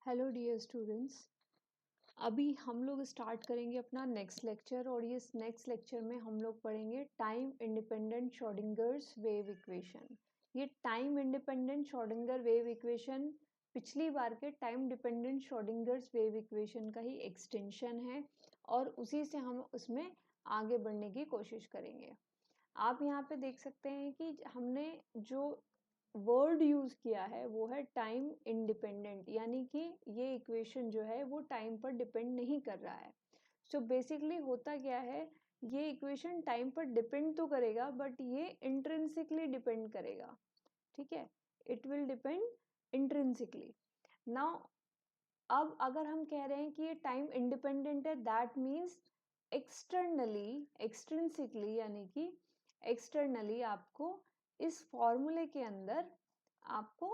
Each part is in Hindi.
Hello dear students. अभी हम लोग स्टार्ट करेंगे अपना नेक्स्ट लेक्चर और ये नेक्स्ट लेक्चर में हम लोग पढ़ेंगे time independent Schrodinger's wave equation. ये time independent Schrodinger wave equation पिछली बार के time dependent Schrodinger's wave equation का ही एक्सटेंशन है और उसी से हम उसमें आगे बढ़ने की कोशिश करेंगे। आप यहाँ पे देख सकते हैं कि हमने जो वर्ड यूज किया है वो है टाइम इंडिपेंडेंट, यानी कि ये इक्वेशन जो है वो टाइम पर डिपेंड नहीं कर रहा है। सो बेसिकली होता क्या है, ये इक्वेशन टाइम पर डिपेंड तो करेगा बट ये इंट्रिंसिकली डिपेंड करेगा। ठीक है, it will depend intrinsically. Now अब अगर हम कह रहे हैं कि ये टाइम इंडिपेंडेंट है, दैट मीन्स एक्सटर्नली एक्सट्रिंसिकली, यानी कि एक्सटर्नली आपको इस फॉर्मूले के अंदर आपको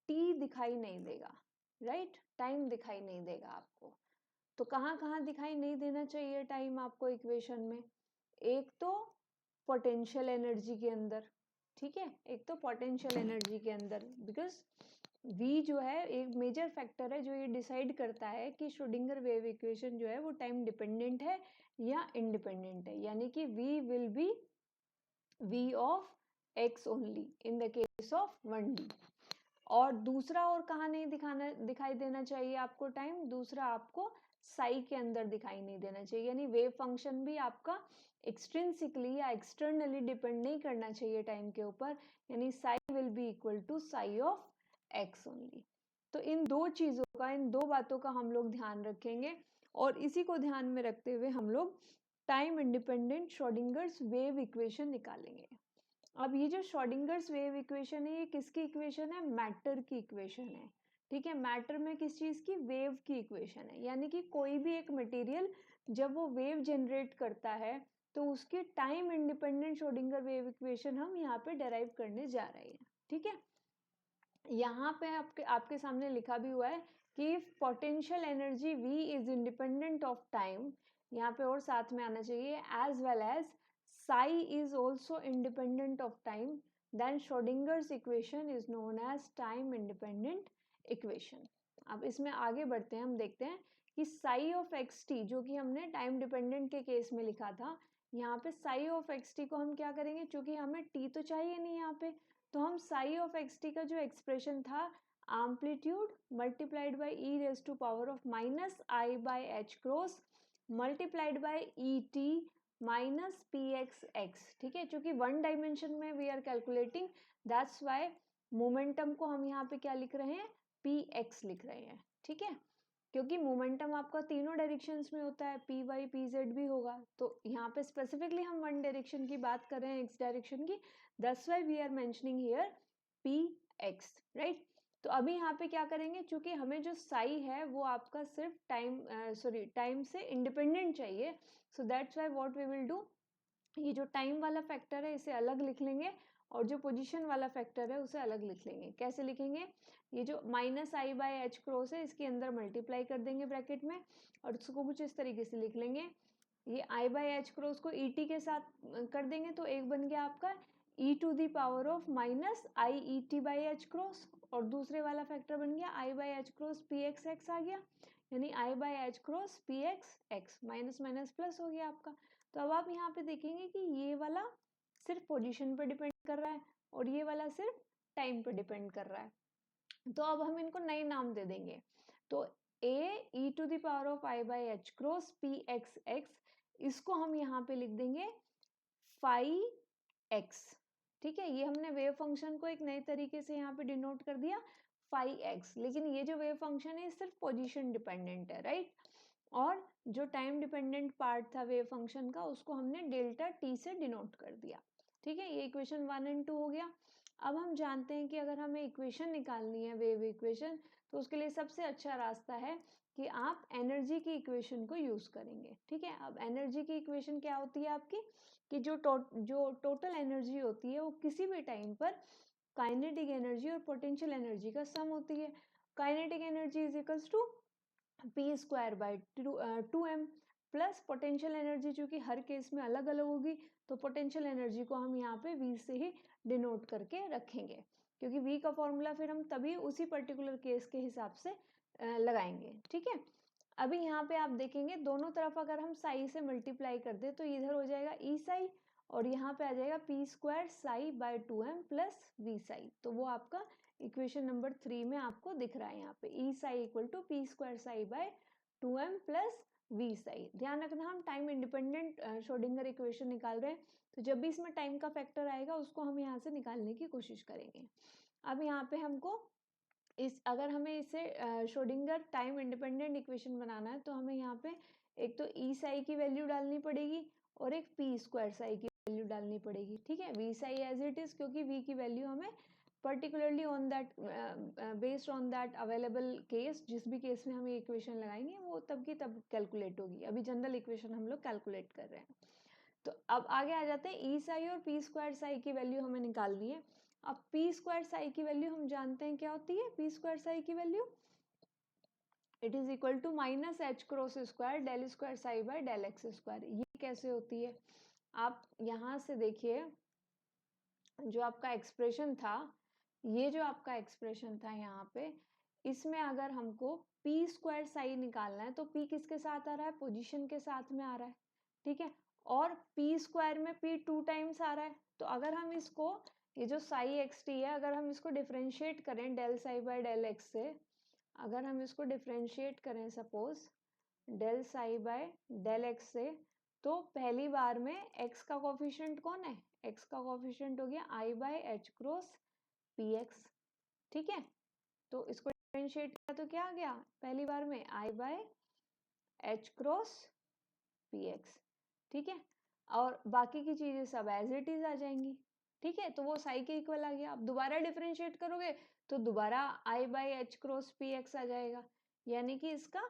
टी दिखाई नहीं देगा, राइट? टाइम दिखाई नहीं देगा आपको। तो कहाँ कहाँ दिखाई नहीं देना चाहिए टाइम आपको इक्वेशन में? एक तो पोटेंशियल एनर्जी के अंदर, ठीक है, एक तो पोटेंशियल एनर्जी के अंदर, बिकॉज V जो है एक मेजर फैक्टर है जो ये डिसाइड करता है कि श्रोडिंगर वेव इक्वेशन जो है वो टाइम डिपेंडेंट है या इंडिपेंडेंट है, यानी कि V will be V of x only in the case of 1D। और दूसरा और कहाँ नहीं दिखाई देना चाहिए आपको टाइम? दूसरा आपको साई के अंदर दिखाई नहीं देना चाहिए, यानी वेव फंक्शन भी आपका एक्सट्रिंसिकली या एक्सटर्नली डिपेंड नहीं करना चाहिए टाइम के ऊपर, यानी psi will be equal to psi of x only. तो इन दो चीज़ों का, इन दो बातों का हम लोग ध्यान रखेंगे और इसी को ध्यान में रखते हुए हम लोग time independent Schrodinger's wave equation निकालेंगे। अब ये जो श्रोडिंगर्स वेव इक्वेशन है ये किसकी इक्वेशन है? मैटर की इक्वेशन है। ठीक है, मैटर में किस चीज की? वेव की इक्वेशन है, यानी कि कोई भी एक मटेरियल जब वो वेव जनरेट करता है तो उसकी time independent Schrodinger wave equation हम यहाँ पे डेराइव करने जा रहे हैं। ठीक है, यहाँ पे आपके आपके सामने लिखा भी हुआ है कि potential energy V is independent of time, यहाँ पे और साथ में आना चाहिए as well as psi is also independent of time, then Schrödinger's equation is known as time independent equation. अब इसमें आगे बढ़ते हैं, हम देखते हैं कि साई ऑफ एक्स टी जो कि हमने टाइम डिपेंडेंट के केस में लिखा था, यहाँ पे साई ऑफ एक्स टी को हम क्या करेंगे, चूंकि हमें टी तो चाहिए नहीं यहाँ पे, तो हम साई ऑफ एक्स टी का जो एक्सप्रेशन था amplitude multiplied by e raise to power of minus i by h cross multiplied by e t minus p x x. ठीक है, क्योंकि वन डायमेंशन में we are calculating, that's why momentum को हम यहाँ पे क्या लिख रहे हैं? पी एक्स लिख रहे हैं। ठीक है, क्योंकि मोमेंटम आपका तीनों डायरेक्शंस में होता है, पी वाई पी जेड भी होगा, तो यहाँ पे स्पेसिफिकली हम वन डायरेक्शन की बात कर रहे हैं, एक्स डायरेक्शन की, that's why we are mentioning here p x, right? तो अभी यहाँ पे क्या करेंगे, क्योंकि हमें जो साई है वो आपका सिर्फ टाइम से इंडिपेंडेंट चाहिए, so that's why what we will do, ये जो टाइम वाला फैक्टर है इसे अलग लिख लेंगे और जो पोजीशन वाला फैक्टर है उसे अलग लिख लेंगे। कैसे लिखेंगे? ये जो minus i by h cross है इसके अंदर मल्टीप्लाई कर देंगे ब्रैकेट में और उसको कुछ इस तरीके से लिख लेंगे। ये आई बाई एच क्रॉस को ई टी के साथ कर देंगे तो एक बन गया आपका e to the power of minus i e t by h cross, और दूसरे वाला फैक्टर बन गया i by h cross p x x आ गया, यानी i by h cross p x x, minus minus plus हो गया आपका। तो अब आप यहाँ पे देखेंगे कि ये वाला सिर्फ पोजीशन पर डिपेंड कर रहा है और ये वाला सिर्फ टाइम पर डिपेंड कर रहा है। तो अब हम इनको नए नाम दे देंगे, तो a e to the power of i by h cross p x x, इसको हम यहाँ पे लिख देंगे फाई एक्स। ठीक है, ये हमने वेव फंक्शन को एक नए तरीके से यहाँ पे डिनोट कर दिया फाई एक्स, लेकिन ये जो वेव फंक्शन है सिर्फ पोजीशन डिपेंडेंट है, राइट? और जो टाइम डिपेंडेंट पार्ट था वेव फंक्शन का उसको हमने डेल्टा टी से डिनोट कर दिया। ठीक है, ये इक्वेशन 1 एंड 2 हो गया। अब हम जानते हैं कि अगर हमें इक्वेशन निकालनी है वेव इक्वेशन, तो उसके लिए सबसे अच्छा रास्ता है कि आप एनर्जी की इक्वेशन को यूज करेंगे। ठीक है, अब एनर्जी की इक्वेशन क्या होती है आपकी, कि जो टोटल एनर्जी होती है वो किसी भी टाइम पर काइनेटिक एनर्जी और पोटेंशियल एनर्जी का सम होती है। Kinetic energy is equals to p square by 2m plus potential energy, चूंकि हर केस में अलग अलग होगी तो पोटेंशियल एनर्जी को हम यहाँ पे v से ही डिनोट करके रखेंगे, क्योंकि v का फॉर्मूला फिर हम तभी उसी पर्टिकुलर केस के हिसाब से लगाएंगे। ठीक है, अभी यहाँ पे आप देखेंगे दोनों तरफ अगर हम साई से मल्टीप्लाई कर दे तो इधर हो जाएगा ई साई और यहाँ पे आ जाएगा p square psi by 2m plus v psi. तो वो आपका इक्वेशन नंबर 3 में आपको दिख रहा है यहाँ पे e psi equal to p square psi by 2m plus v psi. ध्यान रखना हम टाइम इंडिपेंडेंट श्रोडिंगर इक्वेशन निकाल रहे हैं, तो जब भी इसमें टाइम का फैक्टर आएगा उसको हम यहाँ से निकालने की कोशिश करेंगे। अब यहाँ पे हमको अगर हमें इसे श्रोडिंगर टाइम इंडिपेंडेंट इक्वेशन बनाना है तो हमें यहाँ पे एक तो ई साई की वैल्यू डालनी पड़ेगी और एक पी स्क्वायर साई की वैल्यू डालनी पड़ेगी। ठीक है, v psi as it is, क्योंकि वी की वैल्यू हमें particularly on that based on that available case, जिस भी केस में हम ये इक्वेशन लगाएंगे वो तब की तब कैलकुलेट होगी। अभी जनरल इक्वेशन हम लोग कैलकुलेट कर रहे हैं। तो अब आगे आ जाते हैं, ई साई और पी स्क्वायर साई की वैल्यू हमें निकालनी है। अब पी स्क्वायर साई की वैल्यू हम जानते हैं क्या होती है। पी स्क्वायर साई की value it is equal to minus h cross square del square psi by del x square. ये कैसे होती है, आप यहाँ से देखिए, जो आपका एक्सप्रेशन था, ये जो आपका एक्सप्रेशन था यहाँ पे, इसमें अगर हमको पी स्क्वायर साई निकालना है तो पी किसके साथ आ रहा है, पोजीशन के साथ में आ रहा है। ठीक है, और पी स्क्वायर में पी 2 टाइम्स आ रहा है। तो अगर हम इसको, ये जो साई एक्स टी है, अगर हम इसको डिफ्रेंशिएट करें del psi by del x से, अगर हम इसको डिफ्रेंशिएट करें suppose del psi by del x से, तो पहली बार में x का कोफिशिएंट कौन है, x का कोफिशिएंट हो गया i by h cross p x. ठीक है, तो इसको डिफरेंशिएट किया तो क्या आ गया, पहली बार में i by h cross p x. ठीक है, और बाकी की चीजें सब एज इट इज आ जाएंगी। ठीक है, तो वो साई के इक्वल आ गया। अब दोबारा डिफरेंशिएट करोगे तो दोबारा i by h cross p x आ जाएगा, यानी कि इसका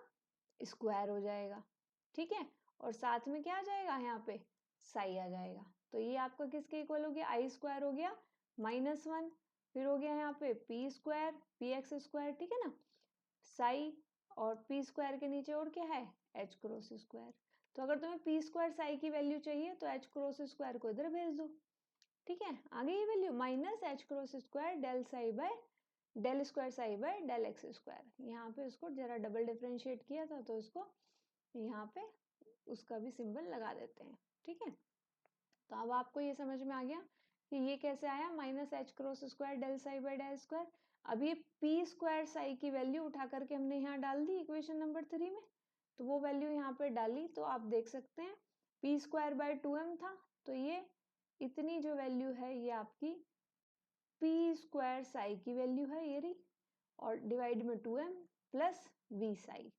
स्क्वायर हो जाएगा। ठीक है, और साथ में क्या आ जाएगा, यहाँ पे साई आ जाएगा। तो ये आपका किसके इक्वल हो गया, आई स्क्वायर हो गया -1, फिर हो गया यहाँ पे P square P x square. ठीक है ना, साई और पी स्क्वायर के नीचे और क्या है, एच क्रॉस स्क्वायर। तो अगर तुम्हें पी स्क्वायर साई की वैल्यू चाहिए तो एच क्रॉस स्क्वायर को इधर भेज दो। ठीक है, आगे ये value minus h cross square del psi by del square psi by del x square. यहाँ पे इसको जरा डबल डिफरेंशिएट किया था तो इसको यहाँ पे उसका भी सिंबल लगा देते हैं। ठीक है, तो अब आपको ये समझ में आ गया कि ये कैसे आया, minus h cross square del psi by del square. अब ये पी स्क्वायर साई की वैल्यू उठा करके हमने यहाँ डाल दी इक्वेशन नंबर 3 में, तो वो वैल्यू यहाँ पे डाली तो आप देख सकते हैं पी स्क्वायर बाय 2m था, तो ये इतनी जो वैल्यू है ये आपकी पी स्क्वायर साई की वैल्यू है ये रही, और डिवाइड में 2m प्लस वी साई।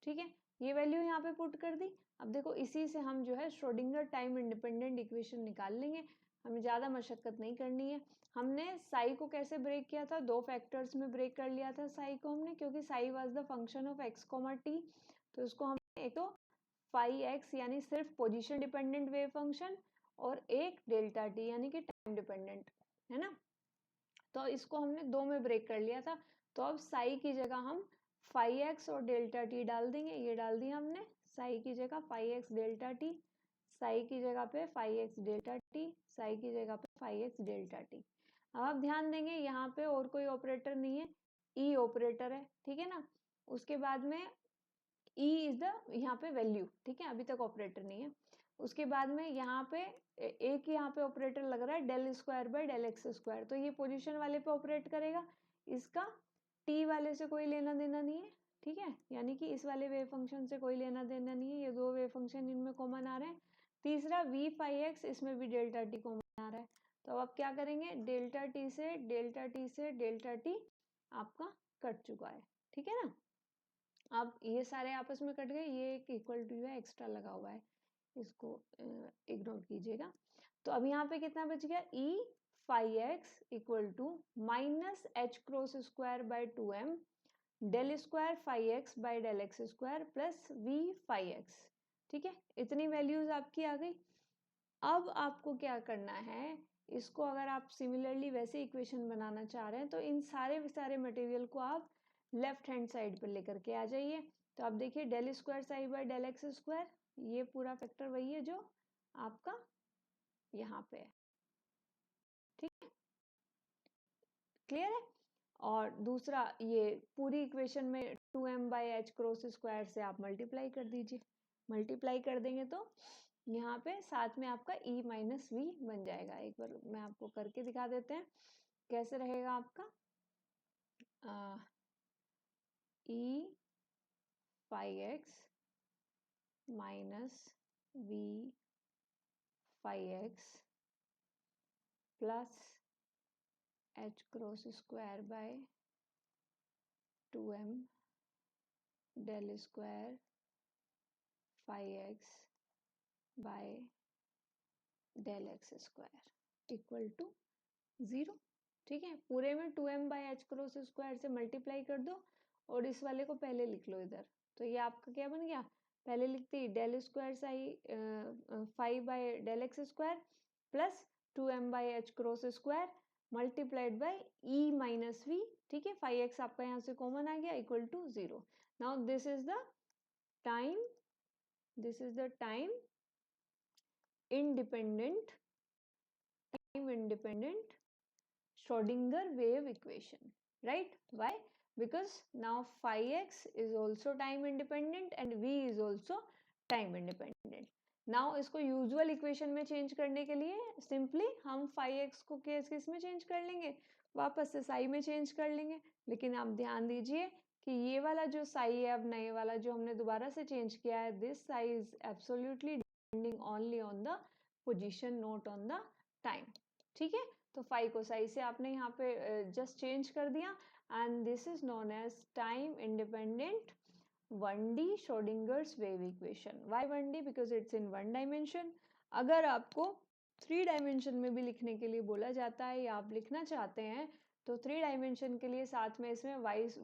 ठीक है, ये वैल्यू यहाँ पे पुट कर दी। अब देखो इसी से हम जो है श्रोडिंगर टाइम इंडिपेंडेंट इक्वेशन निकाल लेंगे, हमें ज़्यादा मशक्कत नहीं करनी है। हमने साई को कैसे ब्रेक किया था, 2 फैक्टर्स में ब्रेक कर लिया था साई को हमने, क्योंकि Sai was the function of x, t। तो इसको हमने एक तो फाई एक्स यानी सिर्फ पोजीशन डिपेंडेंट वेव फंक्शन, और एक डेल्टा टी यानी कि टाइम डिपेंडेंट, है ना। तो इसको हमने 2 में ब्रेक कर लिया था। तो अब साई की जगह हम फाई एक्स और डेल्टा टी डाल देंगे, ये डाल दिया हमने, साई की जगह phi x delta t, psi की जगह पे phi x delta t, psi की जगह पे फाई एक्स डेल्टा टी। अब आप ध्यान देंगे यहाँ पे और कोई ऑपरेटर नहीं है, ई ऑपरेटर है। ठीक है ना, उसके बाद में ई इज द यहाँ पे वैल्यू। ठीक है, अभी तक ऑपरेटर नहीं है। उसके बाद में यहाँ पे एक यहाँ पे ऑपरेटर लग रहा है del square by del x square, तो ये पोजीशन वाले पे ऑपरेट करेगा, इसका टी वाले से कोई लेना देना नहीं है। ठीक है, यानी कि इस वाले वेव फंक्शन से कोई लेना देना नहीं है, ये 2 वेव फंक्शन इनमें कॉमन आ रहे हैं। तीसरा वी फाई एक्स, इसमें भी डेल्टा टी कॉमन आ रहा है। तो अब क्या करेंगे, डेल्टा टी से डेल्टा टी से डेल्टा टी आपका कट चुका है। ठीक है ना, अब ये सारे आपस में कट गए, ये एक इक्वल टू है एक्स्ट्रा लगा हुआ है, इसको इग्नोर कीजिएगा। तो अब यहाँ पे कितना बच गया, e phi x equal to minus h cross square by 2m del square phi x by del x square plus v phi x. ठीक है, इतनी वैल्यूज आपकी आ गई। अब आपको क्या करना है, इसको अगर आप सिमिलरली वैसे इक्वेशन बनाना चाह रहे हैं तो इन सारे मटेरियल को आप लेफ्ट हैंड साइड पर लेकर के आ जाइए। तो आप देखिए del square psi by del x square, ये पूरा फैक्टर वही है जो आपका यहाँ पे है। ठीक है, क्लियर है। और दूसरा ये पूरी इक्वेशन में 2m/h क्रॉस स्क्वायर से आप मल्टीप्लाई कर दीजिए। मल्टीप्लाई कर देंगे तो यहाँ पे साथ में आपका e माइनस वी बन जाएगा। एक बार मैं आपको करके दिखा देते हैं कैसे रहेगा आपका e phi x minus v phi x plus h cross square by 2m del square phi x by del x square equal to 0। ठीक है, पूरे में 2m/h क्रॉस स्क्वायर से मल्टीप्लाई कर दो और इस वाले को पहले लिख लो इधर। तो ये आपका क्या बन गया, पहले लिखते ही del square psi 5/del x square plus 2m/h cross square multiplied by e minus v. ठीक है, 5x आपका यहाँ से कॉमन आ गया equal to 0। Now this is the time independent Schrodinger wave equation, right? Why? Because now phi x is also time independent and v is also time independent. Now इसको यूजुअल इक्वेशन में चेंज करने के लिए सिंपली हम phi x को किस में चेंज कर लेंगे, वापस से साई में चेंज कर लेंगे। लेकिन आप ध्यान दीजिए कि ये वाला जो साई है, अब नए वाला जो हमने दोबारा से चेंज किया है, this Sai is absolutely depending only on the position, not on the time. ठीक है, तो फाई को साई से आपने यहाँ पे जस्ट चेंज कर दिया and this is known as time independent 1D Schrödinger's wave equation. Why 1D? Because it's in 1 dimension. अगर आपको 3 डायमेंशन में भी लिखने के लिए बोला जाता है या आप लिखना चाहते हैं तो 3 डायमेंशन के लिए साथ में इसमें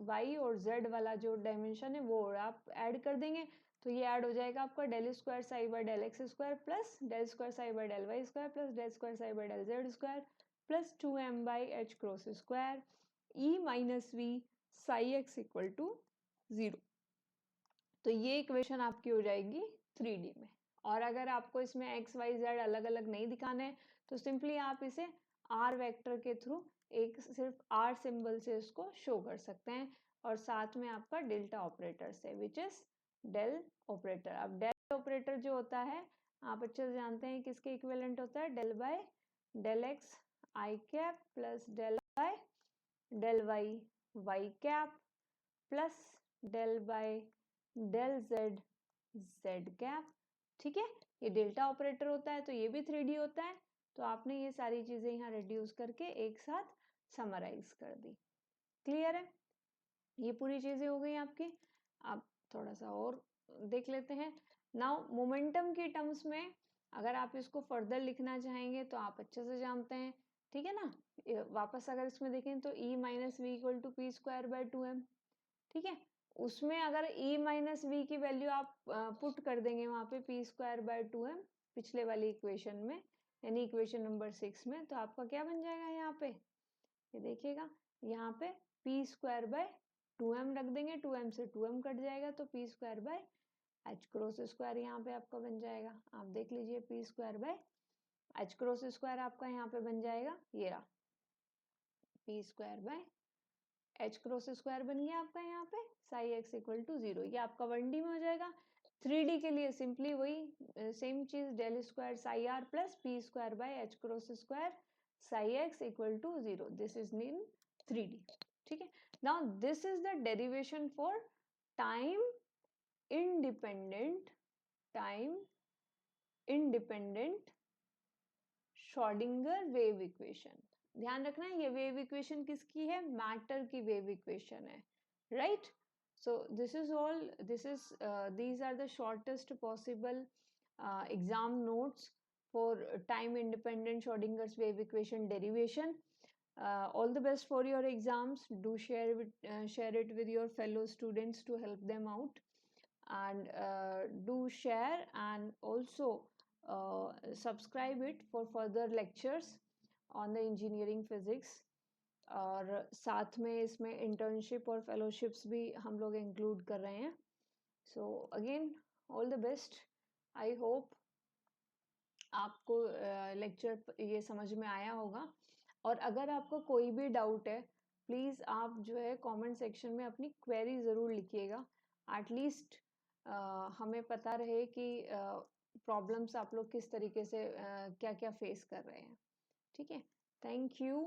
y और z वाला जो डायमेंशन है वो आप ऐड कर देंगे। तो ये ऐड हो जाएगा आपका del square psi by del x square plus del square psi by del y square plus del square psi by del z square plus 2m/h cross square e minus v psi x equal to 0। तो ये इक्वेशन आपकी हो जाएगी 3D में। और अगर आपको इसमें x y z अलग अलग नहीं दिखाने हैं तो सिंपली आप इसे r वेक्टर के थ्रू एक सिर्फ r सिंबल से इसको शो कर सकते हैं और साथ में आपका डेल्टा ऑपरेटर से विच इज डेल ऑपरेटर। अब डेल ऑपरेटर जो होता है आप अच्छे से जानते हैं किसके इक्विवेलेंट होता है, del by del x i cap plus del by del y cap plus del by del z z cap. ठीक है, ये डेल्टा ऑपरेटर होता है तो ये भी 3D होता है। तो आपने ये सारी चीजें यहाँ रिड्यूस करके एक साथ समराइज कर दी। क्लियर है, ये पूरी चीजें हो गई आपकी। अब थोड़ा सा और देख लेते हैं। नाउ मोमेंटम की टर्म्स में अगर आप इसको फर्दर लिखना चाहेंगे तो आप अच्छे से जानते हैं। ठीक है ना, वापस अगर इसमें देखें तो e minus v equal to p square by 2m। ठीक है, उसमें अगर e माइनस वी की वैल्यू आप पुट कर देंगे वहां पे पी स्क्वायर बाय 2m पिछले वाली इक्वेशन में, यानी इक्वेशन नंबर 6 में, तो आपका क्या बन जाएगा यहाँ पे, ये देखिएगा यहाँ पे पी स्क्वायर बाय 2m रख देंगे, 2m से 2m कट जाएगा तो P square by h cross square यहाँ पे आपका बन जाएगा। आप देख लीजिए P square by h cross square आपका यहाँ पे बन जाएगा, ये रहा P square by h cross square बन गया आपका यहाँ पे साई एक्स इक्वल टू 0। ये आपका 1D में हो जाएगा। 3D के लिए सिंपली वही सेम चीज del square psi r plus p square by h cross square psi x equal to 0। This is in 3D। ठीक है, now this is the derivation for time independent Schrodinger wave equation. ध्यान रखना ये वेव इक्वेशन किसकी है, मैटर की वेव इक्वेशन है, right. So this is all, these are the shortest possible exam notes for time independent Schrodinger's wave equation derivation. All the best for your exams. Do share it with your fellow students to help them out, and do share and also subscribe it for further lectures on the engineering physics। और साथ में इसमें इंटर्नशिप और फेलोशिप्स भी हम लोग इंक्लूड कर रहे हैं। So again all the best. I hope आपको लेक्चर ये समझ में आया होगा। और अगर आपको कोई भी डाउट है प्लीज़ आप जो है कमेंट सेक्शन में अपनी क्वेरी ज़रूर लिखिएगा, एटलीस्ट हमें पता रहे कि प्रॉब्लम्स आप लोग किस तरीके से क्या क्या फेस कर रहे हैं। ठीक है, thank you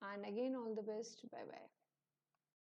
and again all the best, bye bye.